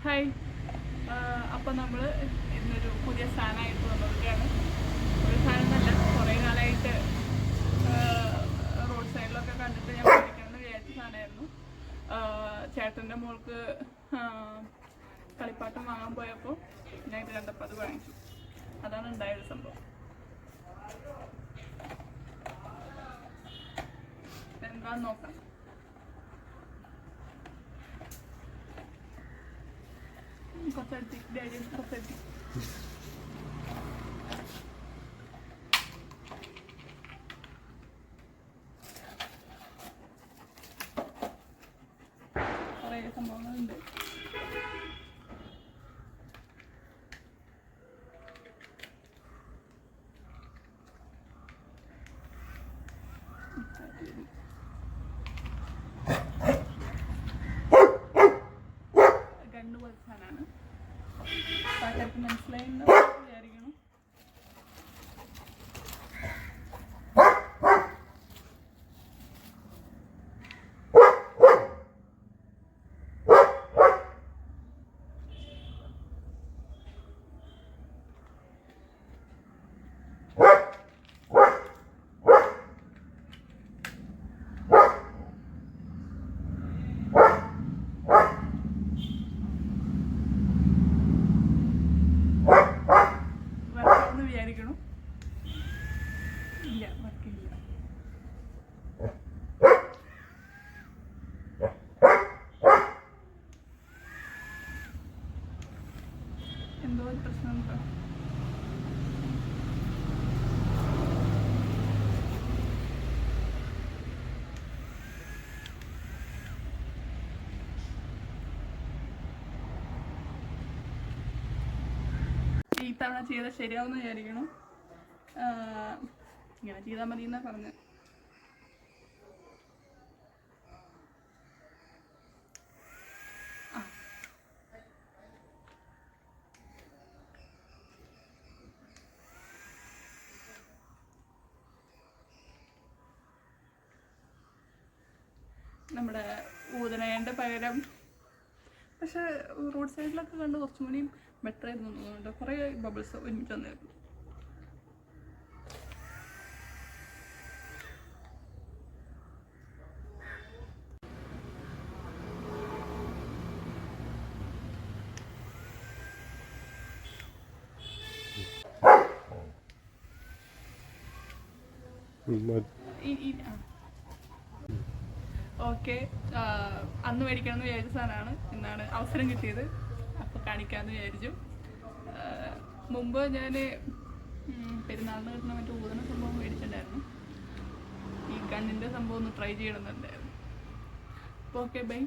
Hi, അപ്പോൾ നമ്മൾ ഇന്നൊരു പുതിയ സാധനമായിട്ട് വന്നിരിക്കുകയാണ്. ഒരു സാധനം നല്ല കുറേ കാലമായിട്ട് റോഡ് സൈഡിലൊക്കെ കണ്ടിട്ട് ഞാൻ മേടിക്കണമെന്ന് വിചാരിച്ച സാധനമായിരുന്നു. ചേട്ടൻ്റെ മോൾക്ക് കളിപ്പാട്ടം വാങ്ങാൻ പോയപ്പോൾ ഞാൻ ഇത് കണ്ടപ്പോൾ അത് വാങ്ങിച്ചു. അതാണ് ഉണ്ടായൊരു സംഭവം. എന്താന്ന് നോക്കാം. കുറച്ചടുത്ത് കുറച്ചടുത്ത് കുറേ സംഭവങ്ങളുണ്ട്. ഗണ്ണ് പോലത്തെ സാധനമാണ്. പാട്ടൊക്കെ മനസ്സിലായെന്ന് വിചാരിക്കണം. വിചാരിക്കണം. ഇല്ല, വർക്കില്ല. എന്തോ ഒരു പ്രശ്നം ഉണ്ടോ? ഈ തവണ ചെയ്താൽ ശരിയാവുമെന്ന് വിചാരിക്കണം. ഇങ്ങനെ ചെയ്താൽ മതി എന്നാ പറഞ്ഞത്. നമ്മുടെ ഊതനേൻ്റെ പകരം പക്ഷെ റോഡ് സൈഡിലൊക്കെ കണ്ട് കുറച്ചും കൂടി ബെറ്റർ ആയിരുന്നു തോന്നുന്നുണ്ട്. കുറേ ബബിൾസ് ഒരുമിച്ച് വന്നായിരുന്നു. ഓക്കെ, അന്ന് മേടിക്കണമെന്ന് വിചാരിച്ച സാധനമാണ്. ഇന്നാണ് അവസരം കിട്ടിയത്, അപ്പോൾ കാണിക്കാമെന്ന് വിചാരിച്ചു. മുമ്പ് ഞാൻ പെരുന്നാളിന് കിട്ടുന്ന മറ്റേ ഊതന സംഭവം മേടിച്ചിട്ടുണ്ടായിരുന്നു. ഈ ഗണ്ണിൻ്റെ സംഭവം ഒന്ന് ട്രൈ ചെയ്യണമെന്നുണ്ടായിരുന്നു. അപ്പോൾ ഓക്കെ, ബൈ.